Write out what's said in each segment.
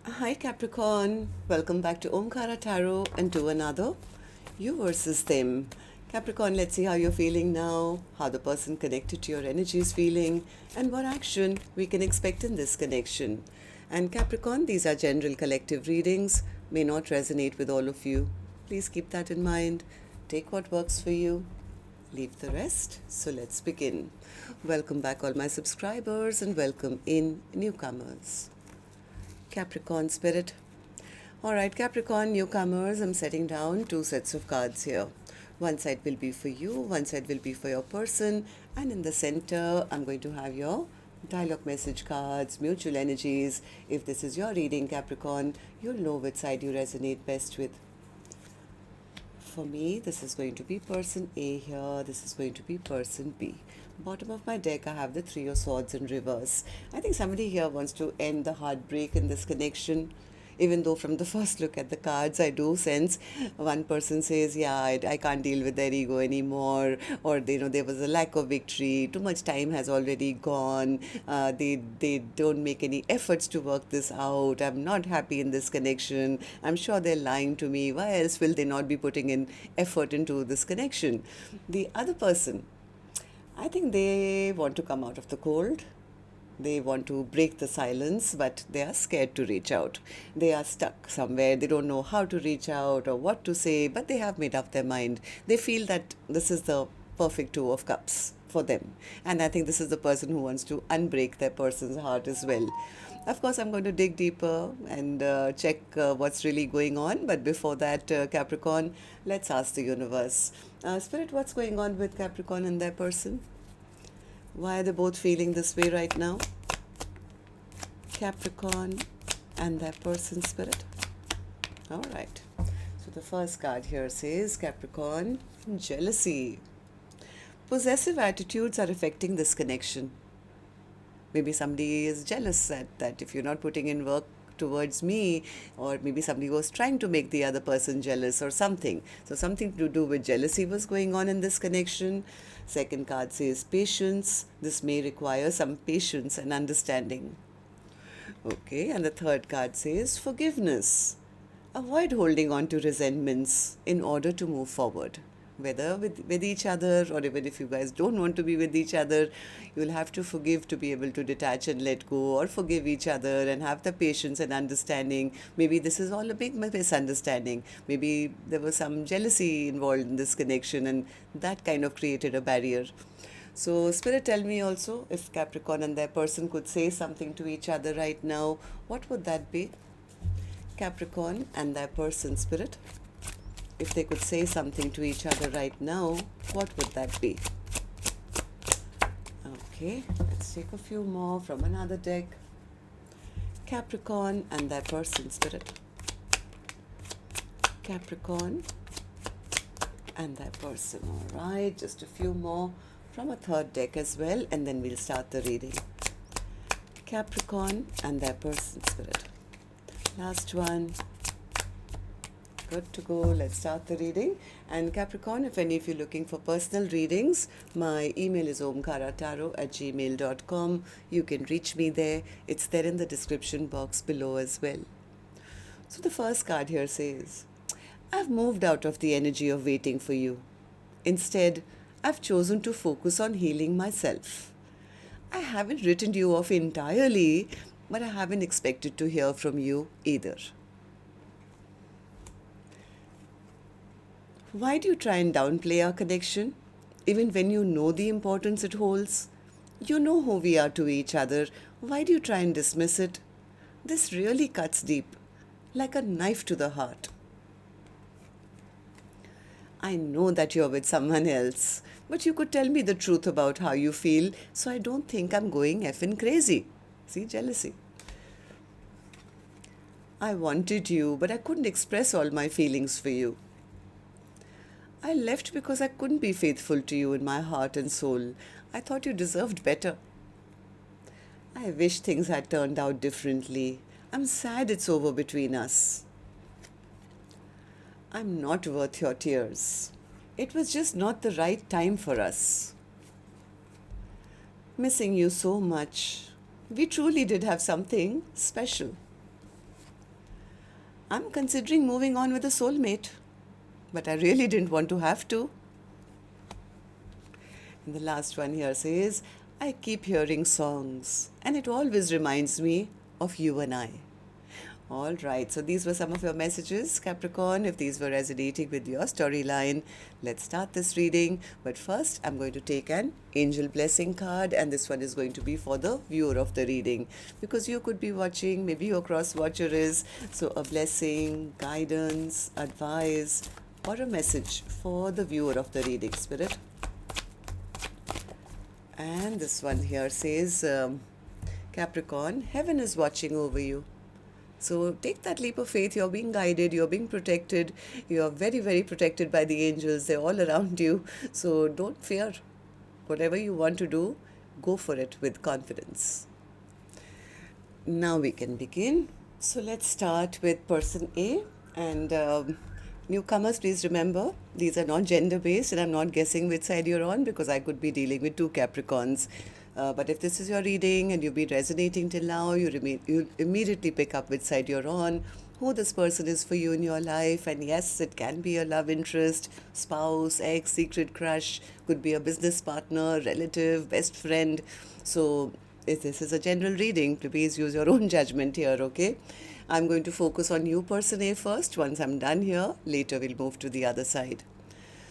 Hi Capricorn, welcome back to Omkaratarot and to another You versus Them. Capricorn, let's see how you're feeling now, how the person connected to your energy is feeling, and what action we can expect in this connection. And Capricorn, these are general collective readings, may not resonate with all of you. Please keep that in mind. Take what works for you, leave the rest. So let's begin. Welcome back, all my subscribers, and welcome in newcomers. Capricorn spirit. Alright, Capricorn newcomers, I'm setting down two sets of cards here. One side will be for you, one side will be for your person, and in the center, I'm going to have your dialogue message cards, mutual energies. If this is your reading, Capricorn, you'll know which side you resonate best with. For me, this is going to be person A here, this is going to be person B. Bottom of my deck, I have the Three of Swords in reverse. I think somebody here wants to end the heartbreak in this connection. Even though from the first look at the cards, I do sense one person says, yeah, I can't deal with their ego anymore, or there was a lack of victory, too much time has already gone, they don't make any efforts to work this out, I'm not happy in this connection, I'm sure they're lying to me, why else will they not be putting in effort into this connection? The other person, I think they want to come out of the cold. They want to break the silence, but they are scared to reach out. They are stuck somewhere. They don't know how to reach out or what to say, but they have made up their mind. They feel that this is the perfect Two of Cups for them. And I think this is the person who wants to unbreak their person's heart as well. Of course, I'm going to dig deeper and check what's really going on. But before that, Capricorn, let's ask the universe. Spirit, what's going on with Capricorn and their person? Why are they both feeling this way right now? Capricorn and their person, spirit. All right. So the first card here says Capricorn, jealousy. Possessive attitudes are affecting this connection. Maybe somebody is jealous that if you're not putting in work towards me, or maybe somebody was trying to make the other person jealous or something. So something to do with jealousy was going on in this connection. Second card says patience. This may require some patience and understanding. Okay, and the third card says forgiveness. Avoid holding on to resentments in order to move forward. Whether with each other, or even if you guys don't want to be with each other, you'll have to forgive to be able to detach and let go, or forgive each other and have the patience and understanding. Maybe this is all a big misunderstanding. Maybe there was some jealousy involved in this connection, and that kind of created a barrier. So, Spirit, tell me also, if Capricorn and their person could say something to each other right now, what would that be? Capricorn and their person, Spirit, if they could say something to each other right now, what would that be? Okay, let's take a few more from another deck. Capricorn and their person, Spirit. Capricorn and their person. All right, just a few more from a third deck as well, and then we'll start the reading. Capricorn and their person, Spirit. Last one. Good to go. Let's start the reading. And Capricorn, if any of you are looking for personal readings, my email is omkaratarot@gmail.com. You can reach me there. It's there in the description box below as well. So the first card here says, I've moved out of the energy of waiting for you. Instead, I've chosen to focus on healing myself. I haven't written you off entirely, but I haven't expected to hear from you either. Why do you try and downplay our connection, even when you know the importance it holds? You know who we are to each other. Why do you try and dismiss it? This really cuts deep, like a knife to the heart. I know that you're with someone else, but you could tell me the truth about how you feel, so I don't think I'm going effing crazy. See, jealousy. I wanted you, but I couldn't express all my feelings for you. I left because I couldn't be faithful to you in my heart and soul. I thought you deserved better. I wish things had turned out differently. I'm sad it's over between us. I'm not worth your tears. It was just not the right time for us. Missing you so much. We truly did have something special. I'm considering moving on with a soulmate, but I really didn't want to have to. And the last one here says, I keep hearing songs and it always reminds me of you and I. All right, so these were some of your messages, Capricorn. If these were resonating with your storyline, let's start this reading. But first, I'm going to take an angel blessing card, and this one is going to be for the viewer of the reading, because you could be watching, maybe your cross watcher is. So a blessing, guidance, advice, or a message for the viewer of the reading, Spirit. And this one here says, Capricorn, heaven is watching over you. So take that leap of faith. You're being guided, you're being protected, you're very, very protected by the angels. They're all around you. So don't fear. Whatever you want to do, go for it with confidence. Now we can begin. So let's start with person A. And newcomers, please remember, these are not gender-based, and I'm not guessing which side you're on, because I could be dealing with two Capricorns. But if this is your reading and you've been resonating till now, you immediately pick up which side you're on, who this person is for you in your life. And yes, it can be a love interest, spouse, ex, secret crush, could be a business partner, relative, best friend. So if this is a general reading, please use your own judgment here, okay? I'm going to focus on you, person A, first. Once I'm done here, later we'll move to the other side.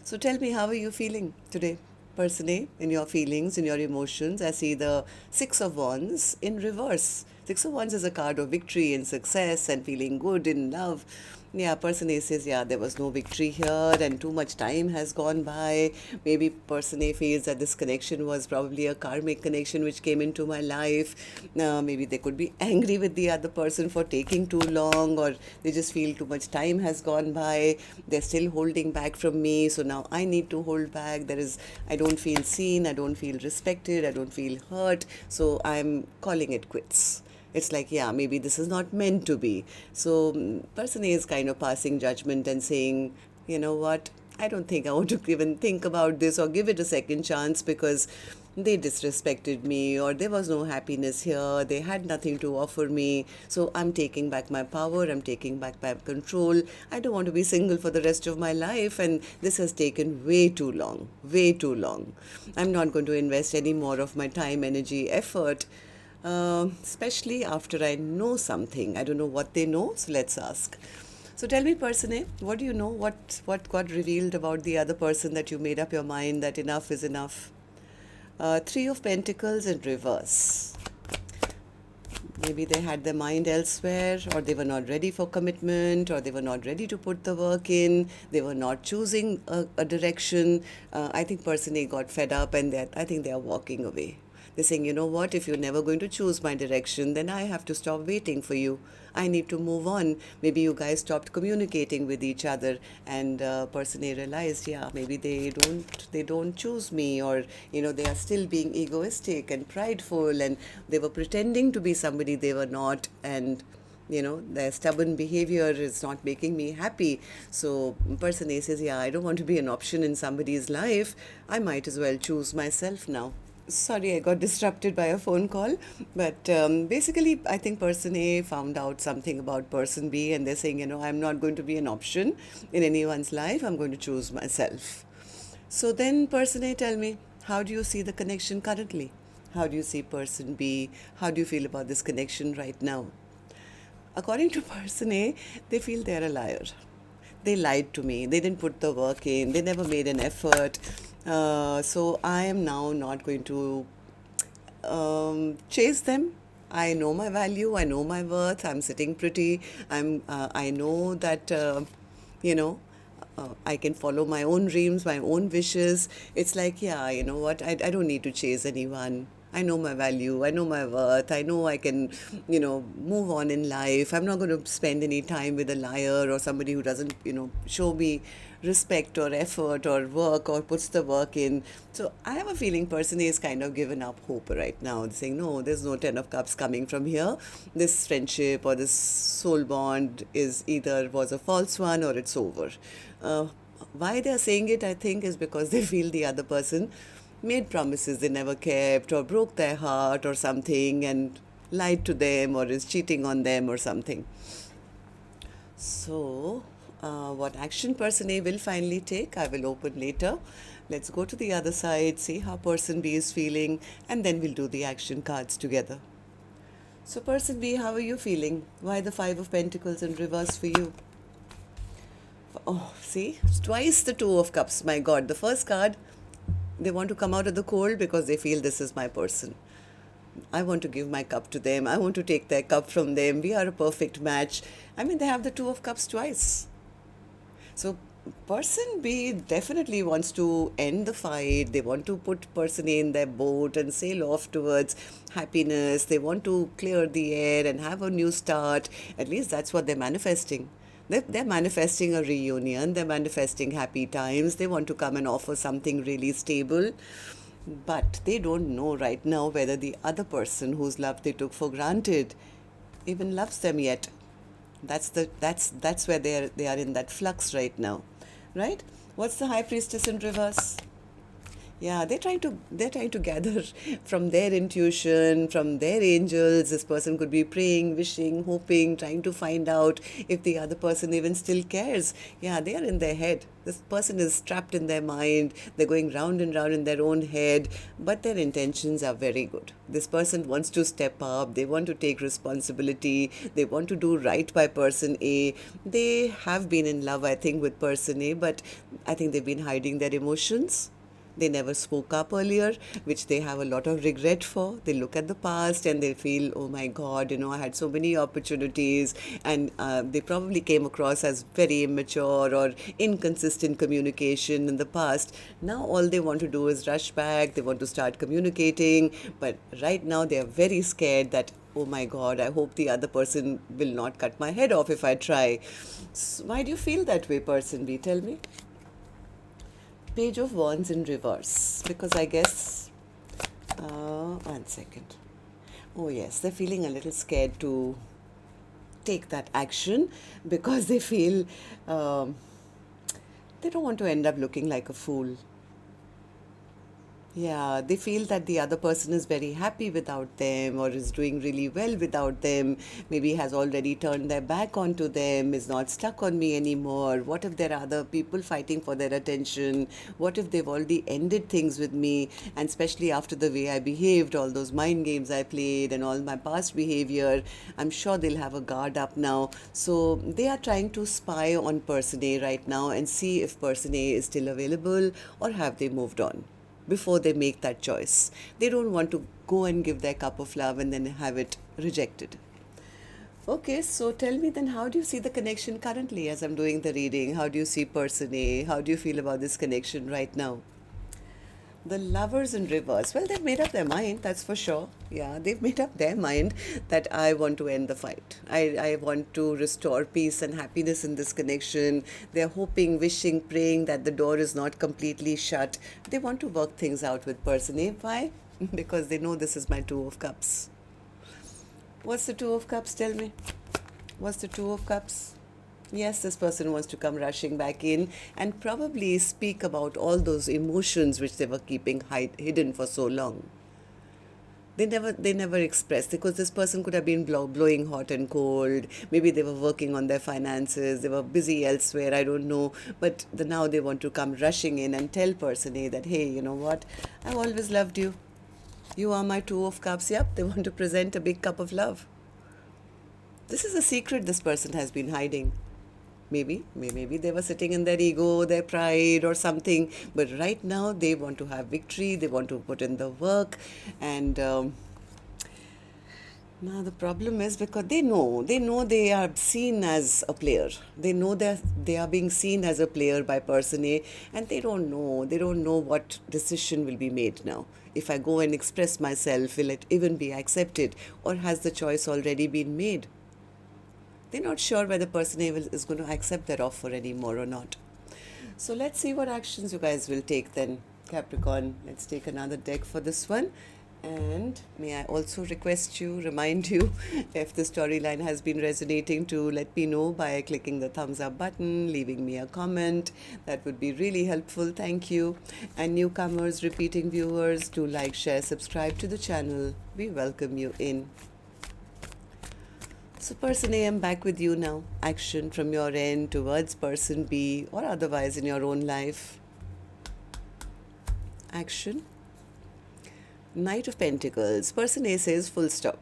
So tell me, how are you feeling today? Person A, in your feelings, in your emotions. I see the Six of Wands in reverse. Six of Wands is a card of victory and success and feeling good in love. Yeah, person A says, yeah, there was no victory here and too much time has gone by. Maybe person A feels that this connection was probably a karmic connection which came into my life. Maybe they could be angry with the other person for taking too long, or they just feel too much time has gone by. They're still holding back from me, so now I need to hold back. I don't feel seen, I don't feel respected, I don't feel hurt, so I'm calling it quits. It's like, yeah, maybe this is not meant to be. So person A is kind of passing judgment and saying, you know what, I don't think I want to even think about this or give it a second chance, because they disrespected me, or there was no happiness here, they had nothing to offer me. So I'm taking back my power, I'm taking back my control. I don't want to be single for the rest of my life, and this has taken way too long, way too long. I'm not going to invest any more of my time, energy, effort, especially after I know something. I don't know what they know, so let's ask. So tell me, person A, what do you know? What got revealed about the other person that you made up your mind that enough is enough? Three of Pentacles in reverse. Maybe they had their mind elsewhere, or they were not ready for commitment, or they were not ready to put the work in, they were not choosing a direction. I think person A got fed up, and I think they are walking away. They're saying, you know what, if you're never going to choose my direction, then I have to stop waiting for you. I need to move on. Maybe you guys stopped communicating with each other, and person A realized, yeah, maybe they don't choose me, or they are still being egoistic and prideful, and they were pretending to be somebody they were not, and their stubborn behavior is not making me happy. So person A says, yeah, I don't want to be an option in somebody's life. I might as well choose myself now. Sorry, I got disrupted by a phone call. But basically, I think person A found out something about person B, and they're saying, I'm not going to be an option in anyone's life. I'm going to choose myself. So then person A, tell me, how do you see the connection currently? How do you see person B? How do you feel about this connection right now? According to person A, they feel they're a liar. They lied to me. They didn't put the work in. They never made an effort. So I am now not going to chase them. I know my value. I know my worth. I'm sitting pretty. I know that I can follow my own dreams, my own wishes. It's like, yeah, you know what? I don't need to chase anyone. I know my value. I know my worth. I know I can, move on in life. I'm not going to spend any time with a liar or somebody who doesn't, show me respect or effort or work or puts the work in. So I have a feeling person A is kind of given up hope right now. They're saying, no, there's no Ten of Cups coming from here. This friendship or this soul bond was a false one, or it's over. Why they're saying it, I think, is because they feel the other person made promises they never kept, or broke their heart or something, and lied to them, or is cheating on them or something. So, what action person A will finally take, I will open later. Let's go to the other side, see how person B is feeling, and then we'll do the action cards together. So, person B, how are you feeling? Why the Five of Pentacles in reverse for you? Oh, see, twice the Two of Cups. My God, the first card, they want to come out of the cold because they feel this is my person. I want to give my cup to them. I want to take their cup from them. We are a perfect match. I mean, they have the Two of Cups twice. So, person B definitely wants to end the fight. They want to put person A in their boat and sail off towards happiness. They want to clear the air and have a new start. At least that's what they're manifesting. They're manifesting a reunion. They're manifesting happy times. They want to come and offer something really stable. But they don't know right now whether the other person whose love they took for granted even loves them yet. That's where they are in that flux right now, right? What's the High Priestess in reverse? Yeah, they're trying to gather from their intuition, from their angels. This person could be praying, wishing, hoping, trying to find out if the other person even still cares. Yeah, they are in their head. This person is trapped in their mind. They're going round and round in their own head, but their intentions are very good. This person wants to step up. They want to take responsibility. They want to do right by person A. They have been in love, I think, with person A, but I think they've been hiding their emotions. They never spoke up earlier, which they have a lot of regret for. They look at the past and they feel, oh my God, I had so many opportunities, and they probably came across as very immature or inconsistent communication in the past. Now all they want to do is rush back. They want to start communicating, but right now they are very scared that, oh my God, I hope the other person will not cut my head off if I try. So why do you feel that way, person B? Tell me. Page of Wands in reverse, because I guess, 1 second. Oh yes, they're feeling a little scared to take that action because they feel they don't want to end up looking like a fool. Yeah, they feel that the other person is very happy without them or is doing really well without them, maybe has already turned their back onto them, is not stuck on me anymore. What if there are other people fighting for their attention? What if they've already ended things with me? And especially after the way I behaved, all those mind games I played and all my past behavior, I'm sure they'll have a guard up now. So they are trying to spy on person A right now and see if person A is still available or have they moved on before they make that choice. They don't want to go and give their cup of love and then have it rejected. Okay, so tell me then, how do you see the connection currently as I'm doing the reading? How do you see person A? How do you feel about this connection right now? The Lovers in reverse. Well, they've made up their mind, that's for sure. Yeah, they've made up their mind that I want to end the fight. I want to restore peace and happiness in this connection. They're hoping, wishing, praying that the door is not completely shut. They want to work things out with person A. Why? Because they know this is my Two of Cups. What's the Two of Cups? Tell me. What's the Two of Cups? Yes, this person wants to come rushing back in and probably speak about all those emotions which they were keeping hidden for so long. They never expressed, because this person could have been blowing hot and cold. Maybe they were working on their finances. They were busy elsewhere. I don't know. But now they want to come rushing in and tell person A that, hey, you know what? I've always loved you. You are my Two of Cups. Yep, they want to present a big cup of love. This is a secret this person has been hiding. Maybe they were sitting in their ego, their pride or something. But right now they want to have victory. They want to put in the work. And now the problem is because they know they are seen as a player. They know they are being seen as a player by person A, and they don't know what decision will be made now. If I go and express myself, will it even be accepted, or has the choice already been made? They're not sure whether person A is going to accept their offer anymore or not. So let's see what actions you guys will take then, Capricorn. Let's take another deck for this one. And may I also remind you, if the storyline has been resonating, to let me know by clicking the thumbs up button, leaving me a comment. That would be really helpful. Thank you. And newcomers, repeating viewers, do like, share, subscribe to the channel. We welcome you in. So person A, I'm back with you now. Action from your end towards person B or otherwise in your own life. Action. Knight of Pentacles. Person A says full stop.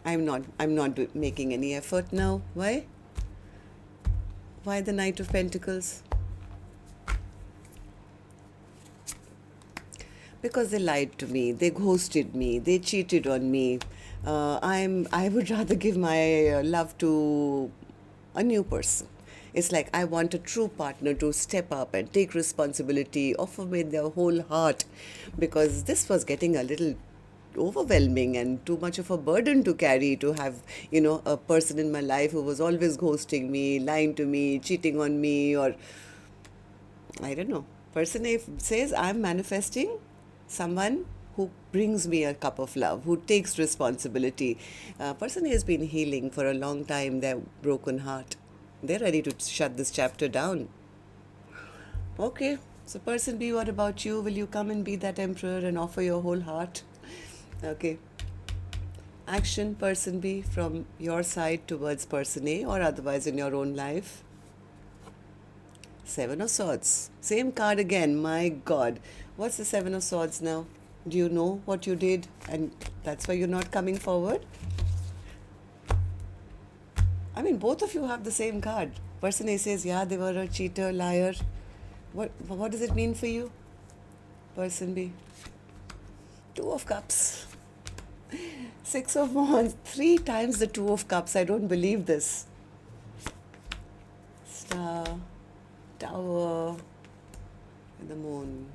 I'm not making any effort now. Why? Why the Knight of Pentacles? Because they lied to me, they ghosted me, they cheated on me. I would rather give my love to a new person. It's like I want a true partner to step up and take responsibility, offer me their whole heart, because this was getting a little overwhelming and too much of a burden to carry, to have, a person in my life who was always ghosting me, lying to me, cheating on me, or I don't know. Person A says I'm manifesting someone who brings me a cup of love, who takes responsibility. Person A has been healing for a long time their broken heart. They're ready to shut this chapter down. Okay, so person B, what about you? Will you come and be that emperor and offer your whole heart? Okay. Action, person B, from your side towards person A or otherwise in your own life. Seven of Swords. Same card again. My God. What's the Seven of Swords now? Do you know what you did and that's why you're not coming forward? I mean, both of you have the same card. Person A says, yeah, they were a cheater, liar. What does it mean for you? Person B. Two of Cups. Six of Wands. 3 times the Two of Cups. I don't believe this. Star. Tower. And the Moon.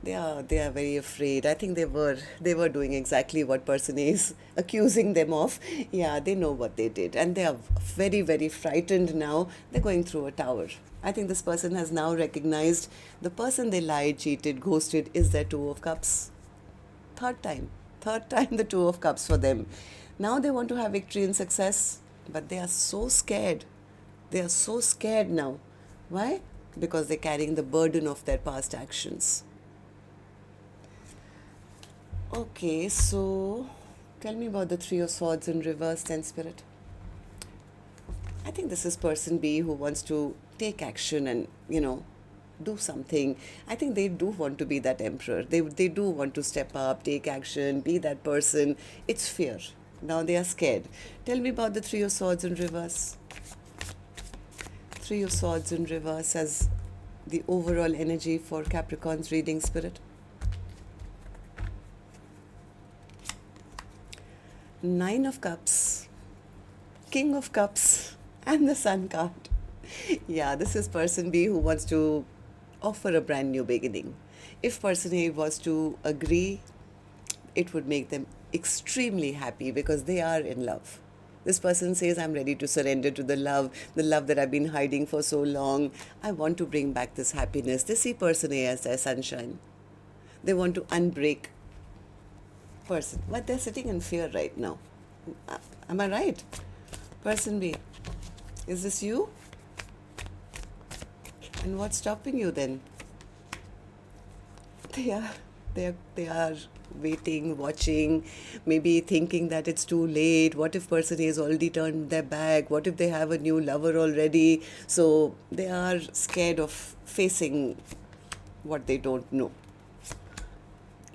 They are very afraid. I think they were doing exactly what person is accusing them of. Yeah, they know what they did and they are very, very frightened now. They're going through a tower. I think this person has now recognized the person they lied, cheated, ghosted is their Two of Cups. Third time the Two of Cups for them. Now they want to have victory and success, but they are so scared. They are so scared now. Why? Because they're carrying the burden of their past actions. Okay, so tell me about the Three of Swords in reverse then, Spirit. I think this is person B who wants to take action and, do something. I think they do want to be that emperor. They do want to step up, take action, be that person. It's fear. Now they are scared. Tell me about the Three of Swords in reverse. Three of Swords in reverse as the overall energy for Capricorn's reading, Spirit. Nine of Cups, King of Cups, and the Sun card. Yeah, this is person B who wants to offer a brand new beginning. If person A was to agree, it would make them extremely happy because they are in love. This person says, I'm ready to surrender to the love that I've been hiding for so long. I want to bring back this happiness. They see person A as their sunshine. They want to unbreak person, but they're sitting in fear right now. Am I right? Person B, is this you? And what's stopping you then? They are waiting, watching, maybe thinking that it's too late. What if person A has already turned their back? What if they have a new lover already? So they are scared of facing what they don't know.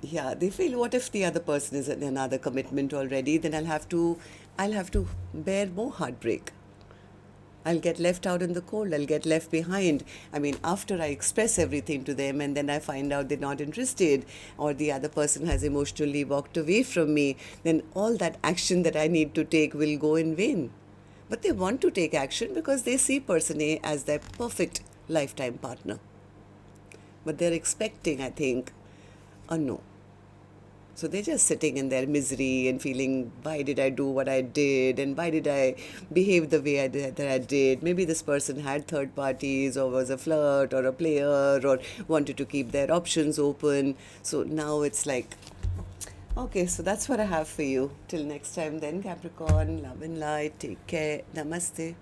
Yeah, they feel, what if the other person is in another commitment already? Then I'll have to bear more heartbreak. I'll get left out in the cold. I'll get left behind. I mean, after I express everything to them and then I find out they're not interested or the other person has emotionally walked away from me, then all that action that I need to take will go in vain. But they want to take action because they see person A as their perfect lifetime partner. But they're expecting, I think, a no. So they're just sitting in their misery and feeling, why did I do what I did? And why did I behave the way that I did? Maybe this person had third parties or was a flirt or a player or wanted to keep their options open. So now it's like, okay, so that's what I have for you. Till next time then, Capricorn, love and light. Take care. Namaste.